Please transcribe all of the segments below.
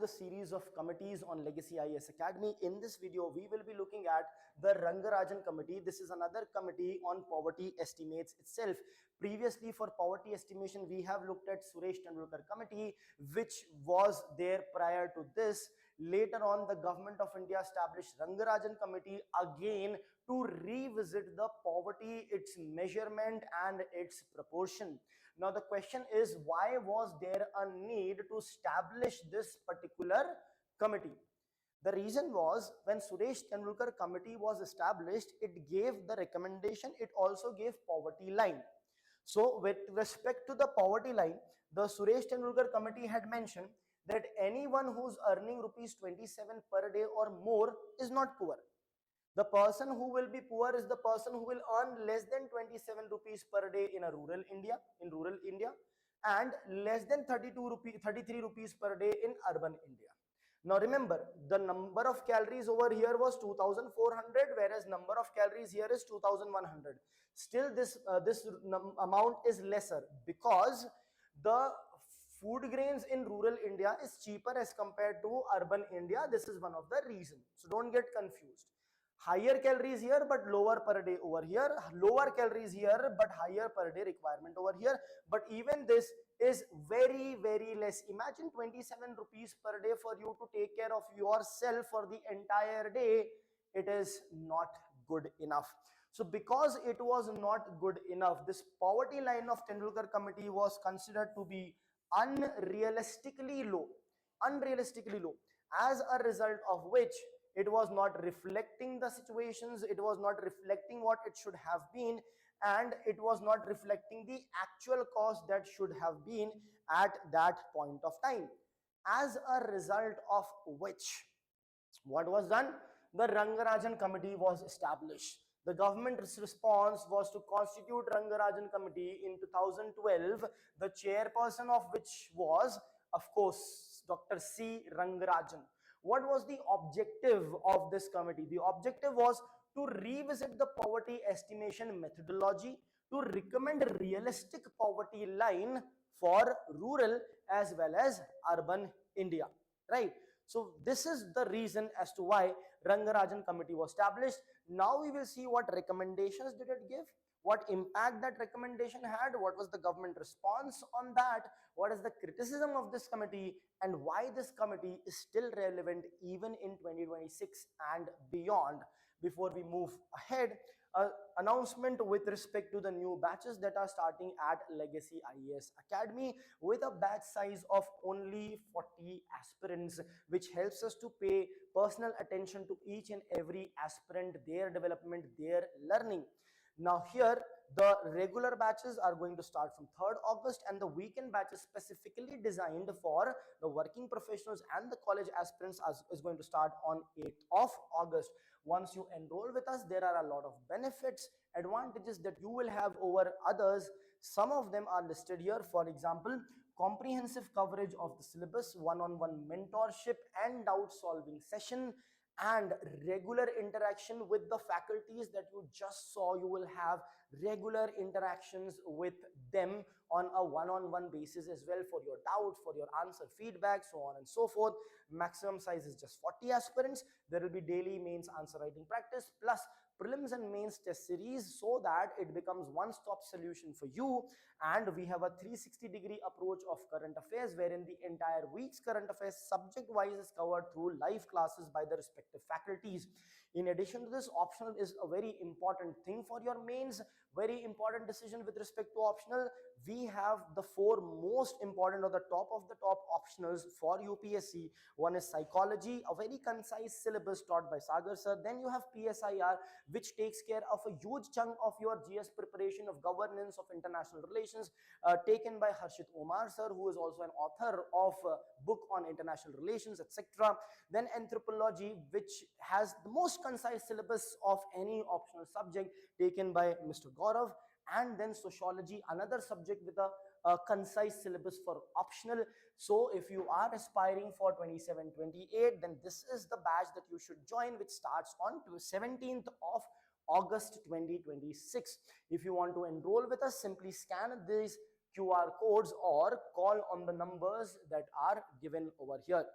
the series of committees on Legacy IAS Academy. In this video, we will be looking at the Rangarajan Committee. This is another committee on poverty estimates itself. Previously, for poverty estimation, we have looked at Suresh Tendulkar Committee, which was there prior to this. Later on, the government of India established Rangarajan Committee again to revisit the poverty, its measurement and its proportion. Now the question is, why was there a need to establish this particular committee? The reason was, when Suresh Tendulkar Committee was established, it gave the recommendation, it also gave poverty line. So with respect to the poverty line, the Suresh Tendulkar Committee had mentioned that anyone who's earning rupees 27 per day or more is not poor. The person who will be poor is the person who will earn less than 27 rupees per day in rural India, and less than 33 rupees per day in urban India. Now remember, the number of calories over here was 2400, whereas number of calories here is 2100. Still this amount is lesser because the food grains in rural India is cheaper as compared to urban India. This is one of the reasons. So don't get confused. Higher calories here but lower per day over here, lower calories here but higher per day requirement over here. But even this is very less. Imagine 27 rupees per day for you to take care of yourself for the entire day. It is not good enough. So because it was not good enough, this poverty line of Tendulkar Committee was considered to be unrealistically low, as a result of which it was not reflecting the situations, it was not reflecting what it should have been, and it was not reflecting the actual cost that should have been at that point of time. As a result of which, what was done? The Rangarajan Committee was established. The government's response was to constitute Rangarajan Committee in 2012, the chairperson of which was, of course, Dr. C. Rangarajan. What was the objective of this committee? The objective was to revisit the poverty estimation methodology, to recommend a realistic poverty line for rural as well as urban India, right? So this is the reason as to why Rangarajan Committee was established. Now we will see what recommendations did it give, what impact that recommendation had, what was the government response on that, what is the criticism of this committee, and why this committee is still relevant even in 2026 and beyond. Before we move ahead, announcement with respect to the new batches that are starting at Legacy IAS Academy with a batch size of only 40 aspirants, which helps us to pay personal attention to each and every aspirant, their development, their learning. Now here, the regular batches are going to start from 3rd August and the weekend batches specifically designed for the working professionals and the college aspirants is going to start on 8th of August. Once you enroll with us, there are a lot of benefits, advantages that you will have over others. Some of them are listed here. For example, comprehensive coverage of the syllabus, one-on-one mentorship and doubt solving session, and regular interaction with the faculties that you just saw. You will have regular interactions with them on a one-on-one basis as well for your doubts, for your answer feedback, so on and so forth. Maximum size is just 40 aspirants. There will be daily mains answer writing practice plus prelims and mains test series, so that it becomes one-stop solution for you. And we have a 360-degree approach of current affairs, wherein the entire week's current affairs subject-wise is covered through live classes by the respective faculties. In addition to this, optional is a very important thing for your mains, very important decision with respect to optional. We have the 4 most important or the top of the top optionals for UPSC. One is psychology, a very concise syllabus taught by Sagar sir. Then you have PSIR, which takes care of a huge chunk of your GS preparation of governance, of international relations, taken by Harshit Omar sir, who is also an author of a book on international relations, etc. Then anthropology, which has the most concise syllabus of any optional subject, taken by Mr. Gaurav. And then sociology, another subject with a concise syllabus for optional. So if you are aspiring for 27-28, then this is the batch that you should join, which starts on 17th of August 2026. If you want to enroll with us, simply scan these QR codes or call on the numbers that are given over here.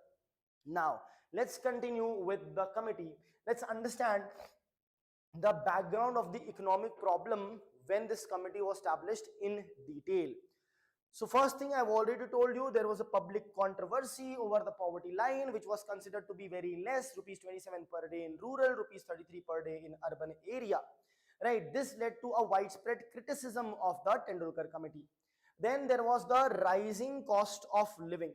Now, let's continue with the committee. Let's understand the background of the economic problem when this committee was established in detail. So first thing, I've already told you, there was a public controversy over the poverty line, which was considered to be very less, rupees 27 per day in rural, rupees 33 per day in urban area. Right, this led to a widespread criticism of the Tendulkar Committee. Then there was the rising cost of living.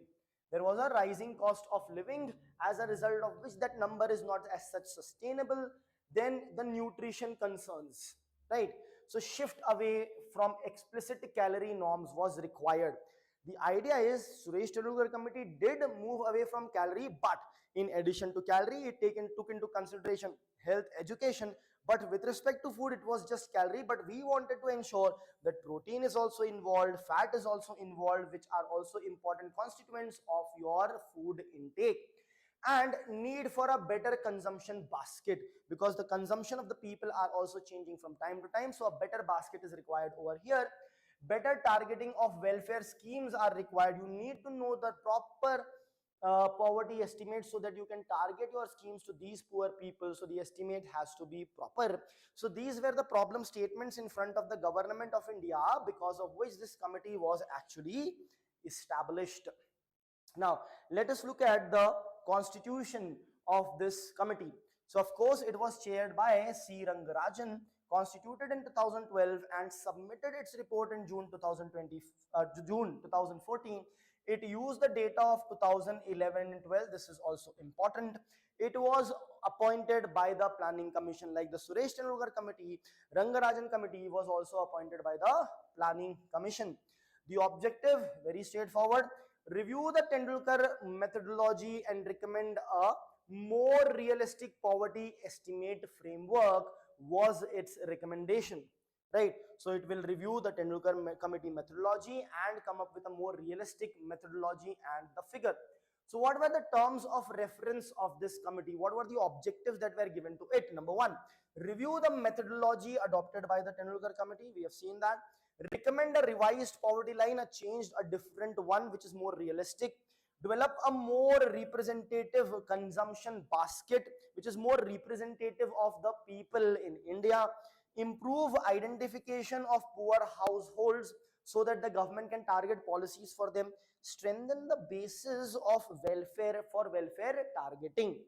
There was a rising cost of living, as a result of which that number is not as such sustainable. Then the nutrition concerns, right? So shift away from explicit calorie norms was required. The idea is Suresh Tendulkar Committee did move away from calorie, but in addition to calorie, it took into consideration health, education. But with respect to food, it was just calorie. But we wanted to ensure that protein is also involved, fat is also involved, which are also important constituents of your food intake. And need for a better consumption basket, because the consumption of the people are also changing from time to time, so a better basket is required over here. Better targeting of welfare schemes are required. You need to know the proper poverty estimates so that you can target your schemes to these poor people, so the estimate has to be proper. So these were the problem statements in front of the government of India, because of which this committee was actually established. Now, let us look at the constitution of this committee. So, of course, it was chaired by C. Rangarajan, constituted in 2012 and submitted its report in June 2014. It used the data of 2011 and 12. This is also important. It was appointed by the Planning Commission, like the Suresh Tendulkar Committee. Rangarajan Committee was also appointed by the Planning Commission. The objective, very straightforward: review the Tendulkar methodology and recommend a more realistic poverty estimate framework was its recommendation, right? So it will review the Tendulkar Committee methodology and come up with a more realistic methodology and the figure. So what were the terms of reference of this committee? What were the objectives that were given to it? Number one, review the methodology adopted by the Tendulkar Committee. We have seen that. Recommend a revised poverty line, a changed, a different one, which is more realistic. Develop a more representative consumption basket, which is more representative of the people in India. Improve identification of poor households so that the government can target policies for them. Strengthen the basis of welfare for welfare targeting.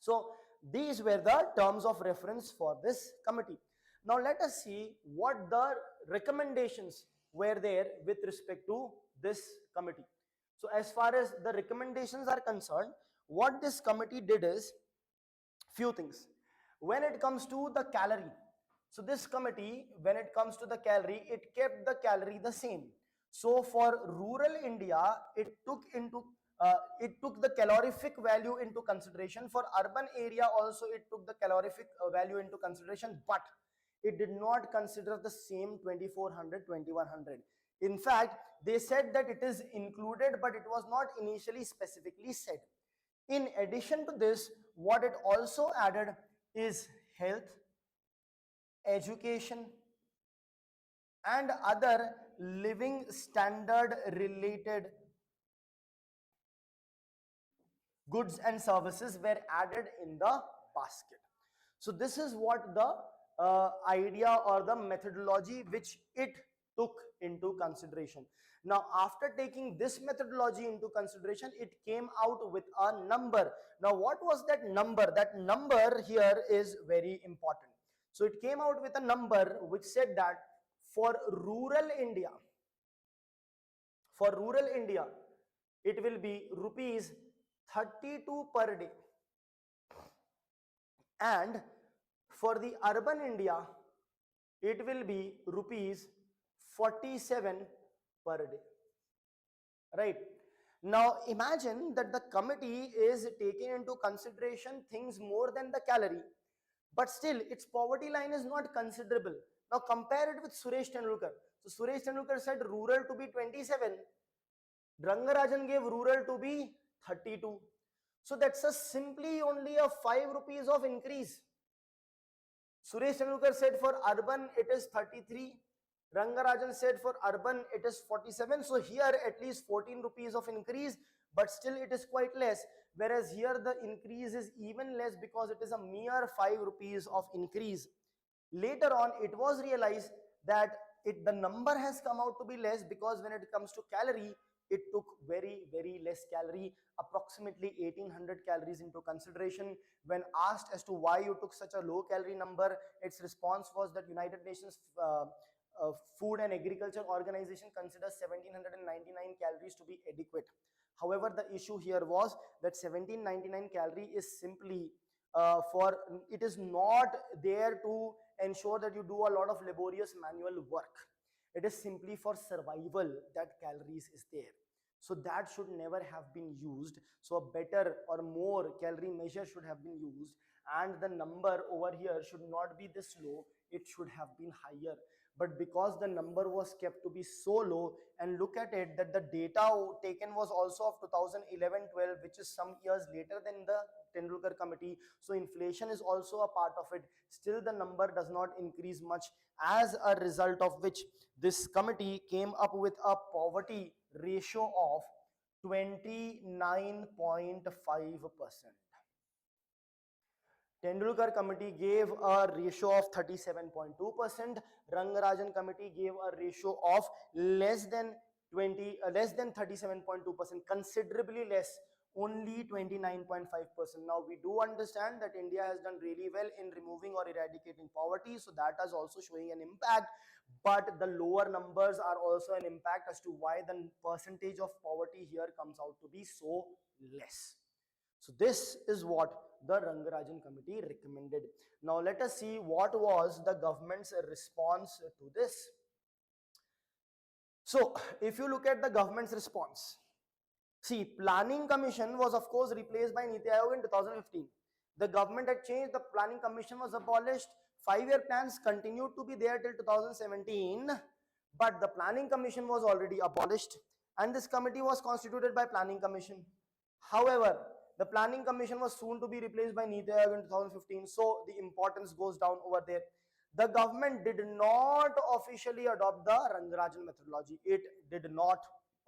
So these were the terms of reference for this committee. Now let us see what the recommendations were there with respect to this committee. So as far as the recommendations are concerned, what this committee did is few things. When it comes to the calorie, so this committee, when it comes to the calorie, it kept the calorie the same. So for rural India, it took the calorific value into consideration. For urban area also, it took the calorific value into consideration, but it did not consider the same 2400, 2100. In fact, they said that it is included, but it was not initially specifically said. In addition to this, what it also added is health, education, and other living standard related goods and services were added in the basket. So this is what the idea or the methodology which it took into consideration. Now after taking this methodology into consideration, it came out with a number. Now what was that number? That number here is very important. So it came out with a number which said that for rural India, it will be rupees 32 per day, and for the urban India, it will be rupees 47 per day, right? Now imagine that the committee is taking into consideration things more than the calorie, but still its poverty line is not considerable. Now compare it with Suresh Tendulkar. So Suresh Tendulkar said rural to be 27, Rangarajan gave rural to be 32. So that's simply only a 5 rupees of increase. Suresh Tendulkar said for urban it is 33, Rangarajan said for urban it is 47. So here at least 14 rupees of increase, but still it is quite less. Whereas here the increase is even less because it is a mere 5 rupees of increase. Later on, it was realized that the number has come out to be less because when it comes to calorie, it took very less calorie, approximately 1800 calories into consideration. When asked as to why you took such a low calorie number, its response was that United Nations Food and Agriculture Organization considers 1799 calories to be adequate. However, the issue here was that 1799 calorie is simply for, it is not there to ensure that you do a lot of laborious manual work. It is simply for survival that calories is there. So that should never have been used. So a better or more calorie measure should have been used, and the number over here should not be this low, it should have been higher. But because the number was kept to be so low, and look at it that the data taken was also of 2011-12, which is some years later than the Tendulkar Committee, so inflation is also a part of it. Still the number does not increase much, as a result of which this committee came up with a poverty ratio of 29.5%. Tendulkar Committee gave a ratio of 37.2%. Rangarajan Committee gave a ratio of less than 37.2%, considerably less, only 29.5%. Now we do understand that India has done really well in removing or eradicating poverty, so that is also showing an impact, but the lower numbers are also an impact as to why the percentage of poverty here comes out to be so less. So this is what the Rangarajan Committee recommended. Now let us see what was the government's response to this. So if you look at the government's response, see, Planning Commission was of course replaced by Niti Aayog in 2015. The government had changed, the Planning Commission was abolished, 5-year plans continued to be there till 2017, but the Planning Commission was already abolished and this committee was constituted by Planning Commission. However, the Planning Commission was soon to be replaced by Niti Aayog in 2015, so the importance goes down over there. The government did not officially adopt the Rangarajan methodology. It did not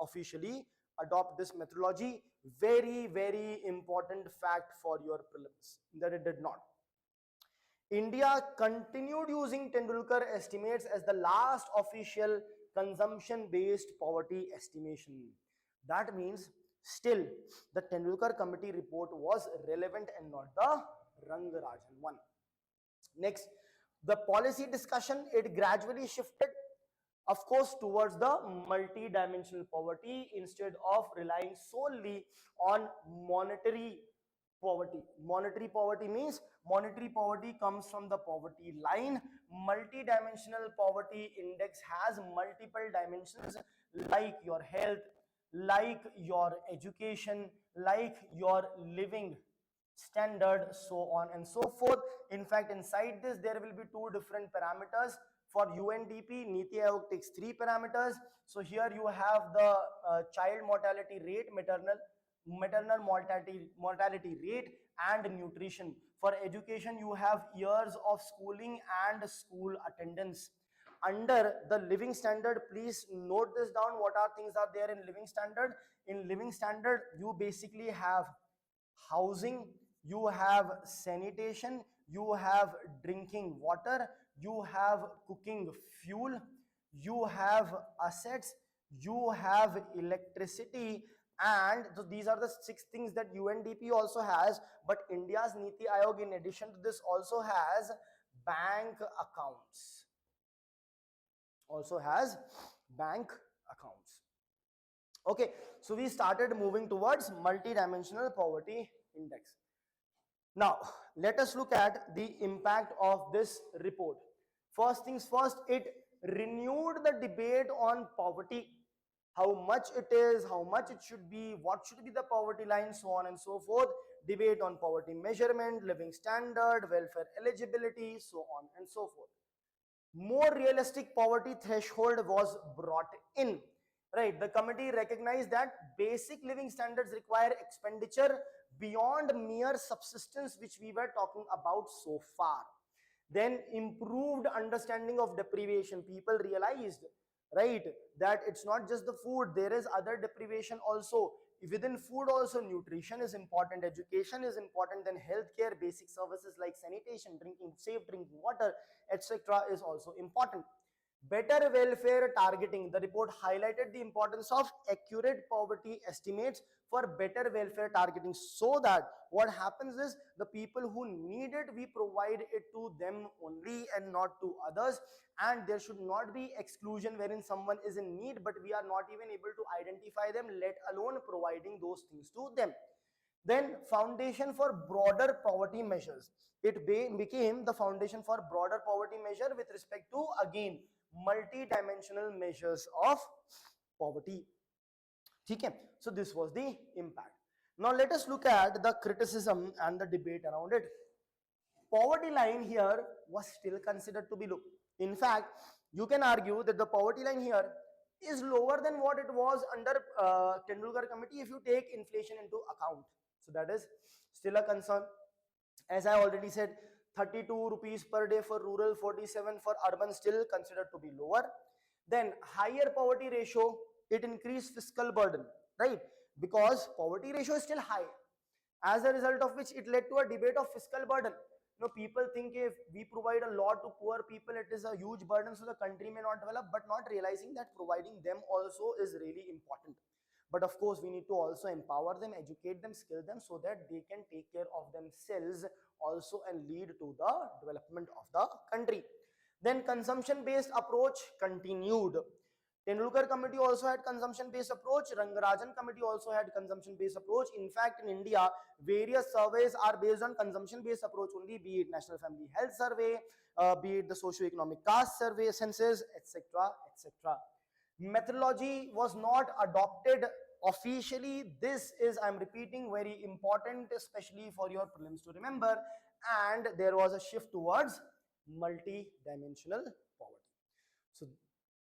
officially adopt this methodology. Very important fact for your prelims, that it did not. India continued using Tendulkar estimates as the last official consumption based poverty estimation. That means still the Tendulkar Committee report was relevant and not the Rangarajan one. Next, the policy discussion, it gradually shifted, of course, towards the multi-dimensional poverty instead of relying solely on monetary poverty. Monetary poverty means monetary poverty comes from the poverty line. Multi-dimensional poverty index has multiple dimensions like your health, like your education, like your living standard, so on and so forth. In fact, inside this there will be two different parameters. For UNDP, Niti Aayog takes 3 parameters. So here you have the child mortality rate, maternal mortality rate, and nutrition. For education, you have years of schooling and school attendance. Under the living standard, please note this down, what are things are there in living standard. In living standard, you basically have housing, you have sanitation, you have drinking water, you have cooking fuel, you have assets, you have electricity, and so these are the 6 things that UNDP also has. But India's Niti Aayog, in addition to this, also has bank accounts. Okay, so we started moving towards multi-dimensional poverty index. Now, let us look at the impact of this report. First things first, it renewed the debate on poverty, how much it is, how much it should be, what should be the poverty line, so on and so forth. Debate on poverty measurement, living standard, welfare eligibility, so on and so forth. More realistic poverty threshold was brought in. Right, the committee recognized that basic living standards require expenditure beyond mere subsistence, which we were talking about so far. Then improved understanding of deprivation. People realized, right, that it's not just the food, there is other deprivation also. Within food also, nutrition is important, education is important, then healthcare, basic services like sanitation, drinking, safe drinking water, etc. is also important. Better welfare targeting. The report highlighted the importance of accurate poverty estimates for better welfare targeting, so that what happens is the people who need it, we provide it to them only and not to others. And there should not be exclusion wherein someone is in need but we are not even able to identify them, let alone providing those things to them. Then foundation for broader poverty measures. It became the foundation for broader poverty measure with respect to, again, multi-dimensional measures of poverty. Okay, so this was the impact. Now let us look at the criticism and the debate around it. Poverty line here was still considered to be low. In fact, you can argue that the poverty line here is lower than what it was under Tendulkar Committee if you take inflation into account. So that is still a concern. As I already said, 32 rupees per day for rural, 47 for urban, still considered to be lower. Then higher poverty ratio, it increased fiscal burden, right? Because poverty ratio is still high, as a result of which it led to a debate of fiscal burden. People think if we provide a lot to poor people, it is a huge burden, so the country may not develop, but not realizing that providing them also is really important. But of course, we need to also empower them, educate them, skill them, so that they can take care of themselves also and lead to the development of the country. Then consumption-based approach continued. Tendulkar Committee also had consumption-based approach. Rangarajan Committee also had consumption-based approach. In fact, in India, various surveys are based on consumption-based approach only, be it National Family Health Survey, be it the socio-economic caste survey, census, etc., etc. Methodology was not adopted officially. This is, I'm repeating, very important, especially for your prelims to remember. And there was a shift towards multi-dimensional poverty. So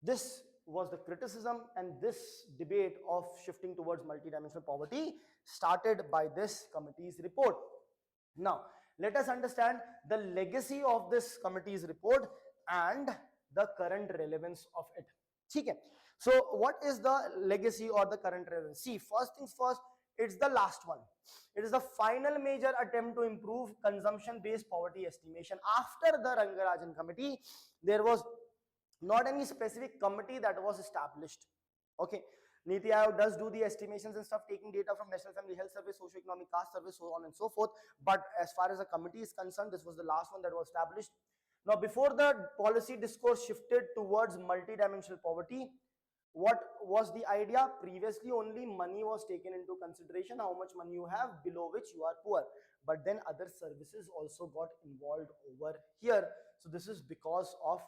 this was the criticism, and this debate of shifting towards multi-dimensional poverty started by this committee's report. Now let us understand the legacy of this committee's report and the current relevance of it. Okay, so what is the legacy or the current relevance? See, first things first, it's the last one. It is the final major attempt to improve consumption based poverty estimation. After the Rangarajan Committee, there was not any specific committee that was established. Okay, Niti Aayog does do the estimations and stuff, taking data from National Family Health Survey, socio-economic caste survey, so on and so forth. But as far as a committee is concerned, this was the last one that was established. Now, before the policy discourse shifted towards multi-dimensional poverty, what was the idea? Previously, only money was taken into consideration, how much money you have, below which you are poor. But then other services also got involved over here. So this is because of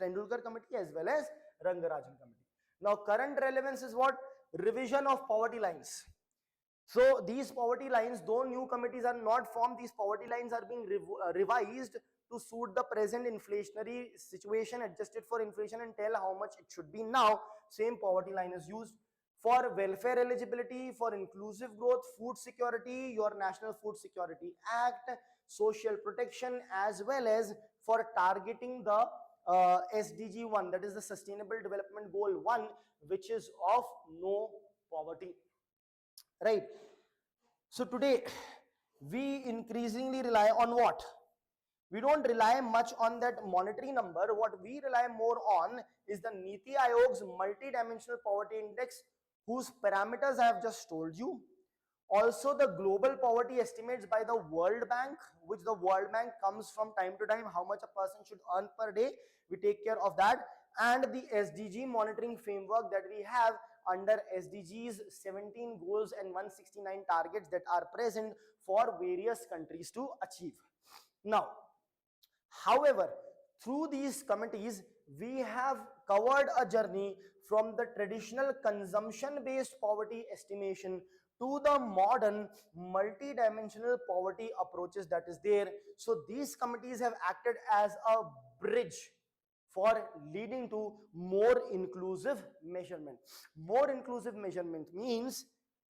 Tendulkar Committee as well as Rangarajan Committee. Now, current relevance is what? Revision of poverty lines. So these poverty lines, though new committees are not formed, these poverty lines are being revised to suit the present inflationary situation, adjusted for inflation, and tell how much it should be now. Same poverty line is used for welfare eligibility, for inclusive growth, food security, your National Food Security Act, social protection, as well as for targeting the SDG 1, that is the Sustainable Development Goal 1, which is of no poverty. Right. So today we increasingly rely on what? We don't rely much on that monetary number. What we rely more on is the Niti Aayog's multi-dimensional poverty index, whose parameters I have just told you. Also the global poverty estimates by the World Bank, which the World Bank comes from time to time, how much a person should earn per day. We take care of that. And the SDG monitoring framework that we have under SDGs 17 goals and 169 targets that are present for various countries to achieve. Now, however, through these committees, we have covered a journey from the traditional consumption-based poverty estimation to the modern multi-dimensional poverty approaches that is there. So these committees have acted as a bridge for leading to more inclusive measurement. More inclusive measurement means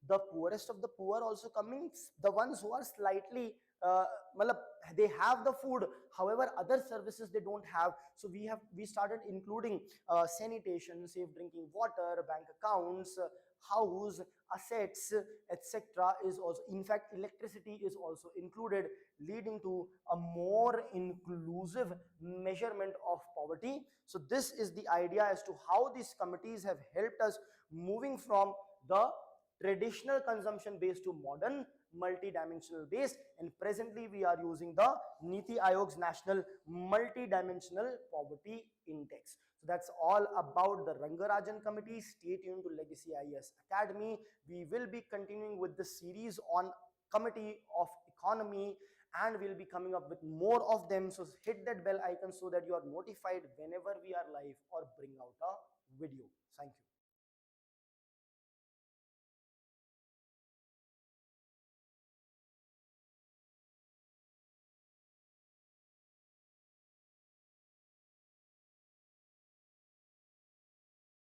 the poorest of the poor also coming, the ones who are slightly matlab, they have the food, however other services they don't have. So we started including sanitation, safe drinking water, bank accounts, house, assets, etc. is also, in fact electricity is also included, leading to a more inclusive measurement of poverty. So this is the idea as to how these committees have helped us moving from the traditional consumption based to modern multi-dimensional base, and presently we are using the Niti Aayog's national multi-dimensional poverty index. So that's all about the Rangarajan Committee. Stay tuned to Legacy IAS Academy. We will be continuing with the series on Committee of Economy, and we'll be coming up with more of them. So hit that bell icon so that you are notified whenever we are live or bring out a video. Thank you.